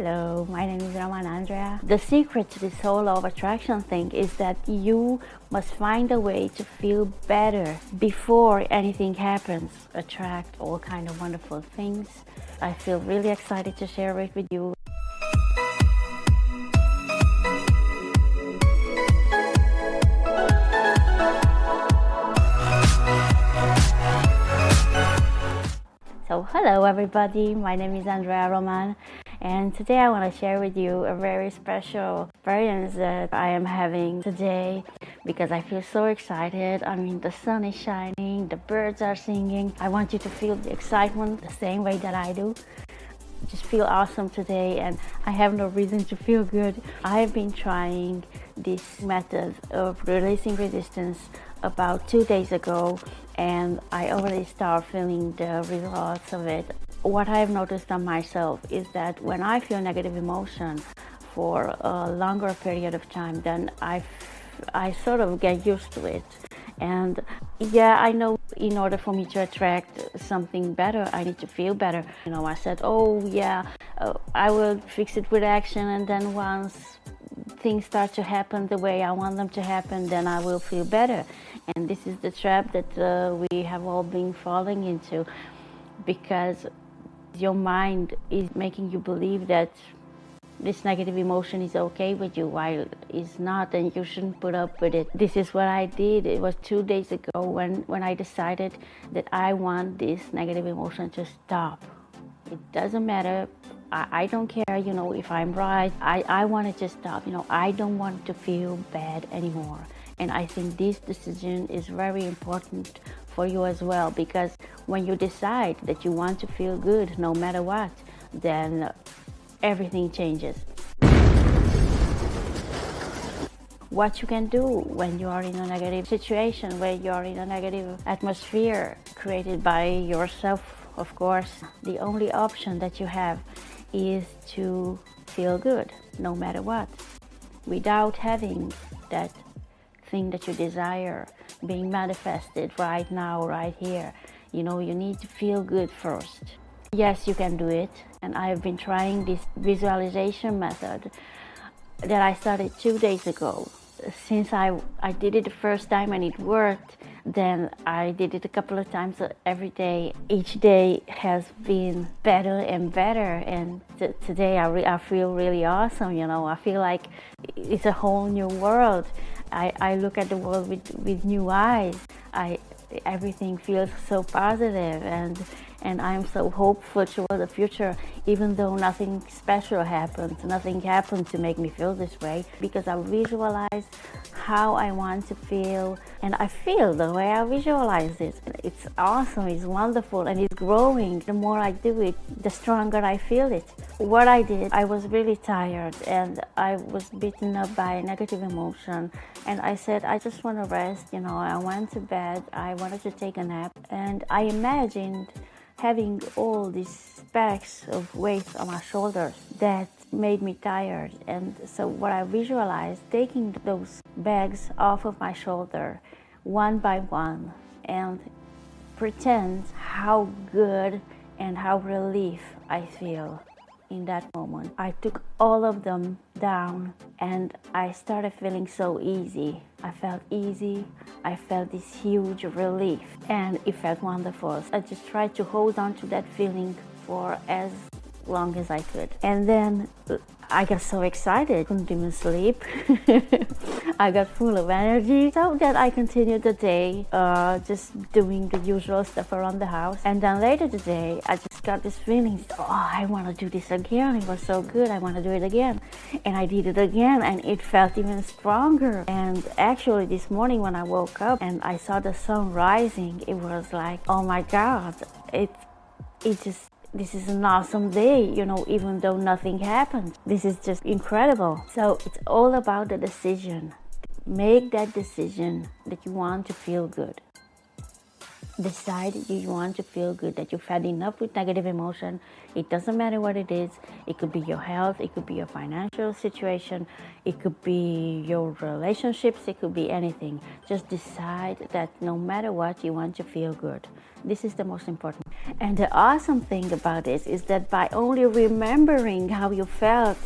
Hello, my name is Andrea. The secret to this whole law of attraction thing is that you must find a way to feel better before anything happens. Attract all kind of wonderful things. I feel really excited to share it with you. So hello everybody, my name is Andrea Roman, and today I want to share with you a very special experience that I am having today because I feel so excited. I mean, the sun is shining, the birds are singing. I want you to feel the excitement the same way that I do. Just feel awesome today, and I have no reason to feel good. I've been trying this method of releasing resistance about 2 days ago, and I already start feeling the results of it. What I've noticed on myself is that when I feel negative emotion for a longer period of time, then I sort of get used to it. And yeah, I know in order for me to attract something better, I need to feel better. You know, I said, oh yeah, I will fix it with action, and then once things start to happen the way I want them to happen, then I will feel better. And this is the trap that we have all been falling into, because your mind is making you believe that this negative emotion is okay with you, while it's not, and you shouldn't put up with it. This is what I did. It was 2 days ago when I decided that I want this negative emotion to stop. It doesn't matter. I don't care, you know, if I'm right. I want it to stop. You know, I don't want to feel bad anymore. And I think this decision is very important for you as well, because when you decide that you want to feel good no matter what, then everything changes. What you can do when you are in a negative situation, where you are in a negative atmosphere created by yourself, of course, the only option that you have is to feel good no matter what, without having that thing that you desire being manifested right now, right here. You know, you need to feel good first. Yes, you can do it. And I've been trying this visualization method that I started 2 days ago. Since I did it the first time and it worked, then I did it a couple of times every day. Each day has been better and better, and today I feel really awesome. You know, I feel like it's a whole new world. I look at the world with new eyes. Everything feels so positive, and I'm so hopeful toward the future, even though nothing special happens. Nothing happened to make me feel this way, because I visualize how I want to feel, and I feel the way I visualize it. It's awesome, it's wonderful, and it's growing. The more I do it, the stronger I feel it. What I did, I was really tired, and I was beaten up by negative emotion, and I said, I just want to rest. You know, I went to bed, I wanted to take a nap, and I imagined having all these bags of weight on my shoulders that made me tired. And so what I visualized, taking those bags off of my shoulder one by one, and pretend how good and how relief I feel in that moment. I took all of them down, and I started feeling so easy. I felt easy. I felt this huge relief, and it felt wonderful. I just tried to hold on to that feeling for as long as I could. And then I got so excited, couldn't even sleep. I got full of energy, so that I continued the day just doing the usual stuff around the house. And then later today, I just got this feeling, oh, I want to do this again. It was so good, I want to do it again. And I did it again, and it felt even stronger. And actually this morning when I woke up and I saw the sun rising, it was like, oh my God, this is an awesome day, you know, even though nothing happened. This is just incredible. So it's all about the decision. Make that decision that you want to feel good. decide you want to feel good, that you've had enough with negative emotion. It doesn't matter what it is. It could be your health, it could be your financial situation, it could be your relationships, it could be anything. Just decide that no matter what, you want to feel good. This is the most important. And the awesome thing about this is that by only remembering how you felt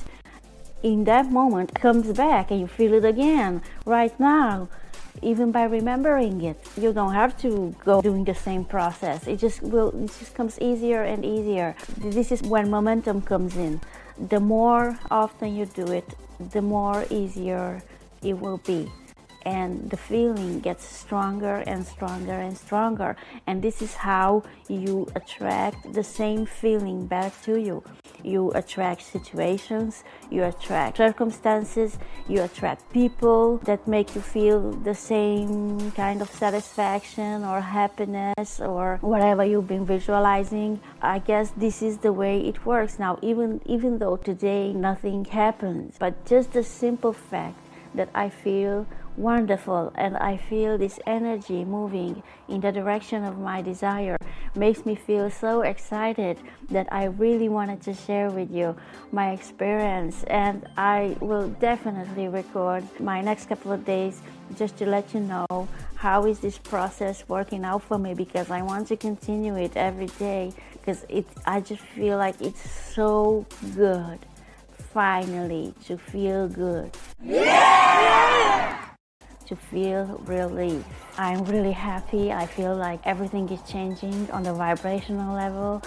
in that moment, it comes back and you feel it again right now. Even by remembering it, you don't have to go doing the same process. It just comes easier and easier. This is when momentum comes in. The more often you do it, the more easier it will be. And the feeling gets stronger and stronger and stronger. And this is how you attract the same feeling back to you. You attract situations, you attract circumstances, you attract people that make you feel the same kind of satisfaction or happiness or whatever you've been visualizing. I guess this is the way it works. Now, even though today nothing happens, but just the simple fact that I feel wonderful and I feel this energy moving in the direction of my desire makes me feel so excited that I really wanted to share with you my experience. And I will definitely record my next couple of days just to let you know how is this process working out for me, because I want to continue it every day, because I just feel like it's so good finally to feel good. To feel relief. I'm really happy. I feel like everything is changing on the vibrational level.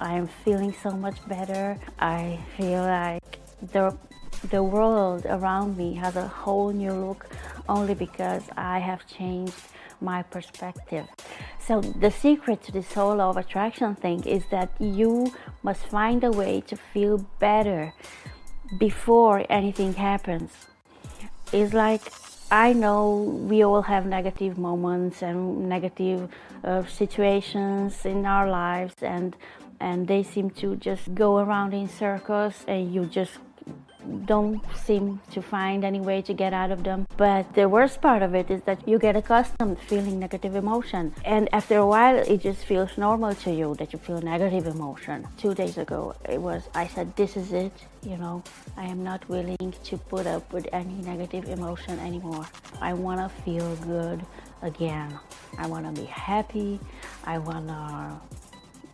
I'm feeling so much better. I feel like the world around me has a whole new look only because I have changed my perspective. So the secret to this whole law of attraction thing is that you must find a way to feel better before anything happens. It's like, I know we all have negative moments and negative situations in our lives, and they seem to just go around in circles and you just don't seem to find any way to get out of them. But the worst part of it is that you get accustomed to feeling negative emotion, and after a while it just feels normal to you that you feel negative emotion. 2 days ago I said, this is it, I am not willing to put up with any negative emotion anymore. I want to feel good again. I want to be happy. I want to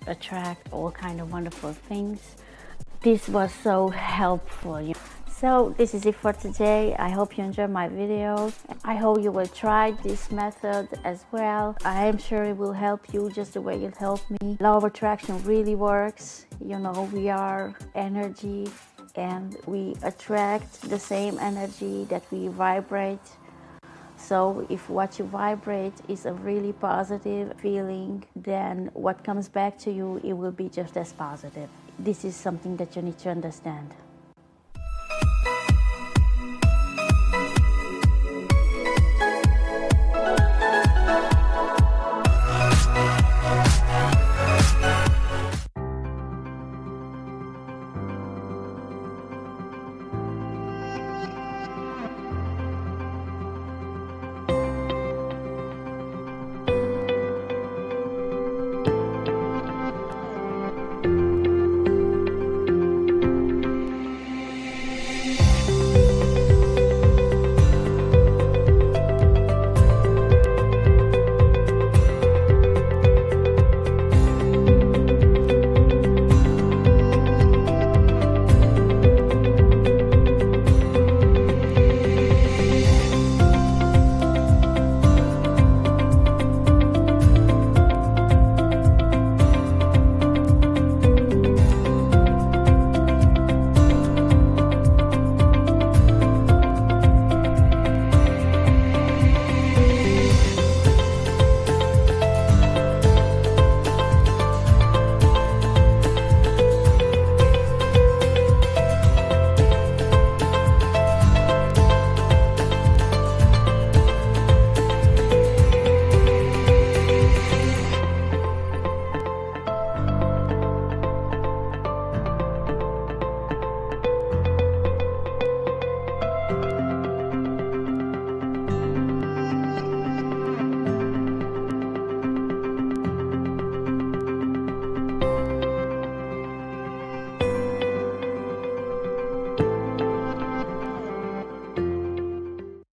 attract all kind of wonderful things. This was so helpful. So this is it for today. I hope you enjoyed my video. I hope you will try this method as well. I am sure it will help you just the way it helped me. Law of attraction really works. We are energy and we attract the same energy that we vibrate. So if what you vibrate is a really positive feeling, then what comes back to you, it will be just as positive. This is something that you need to understand.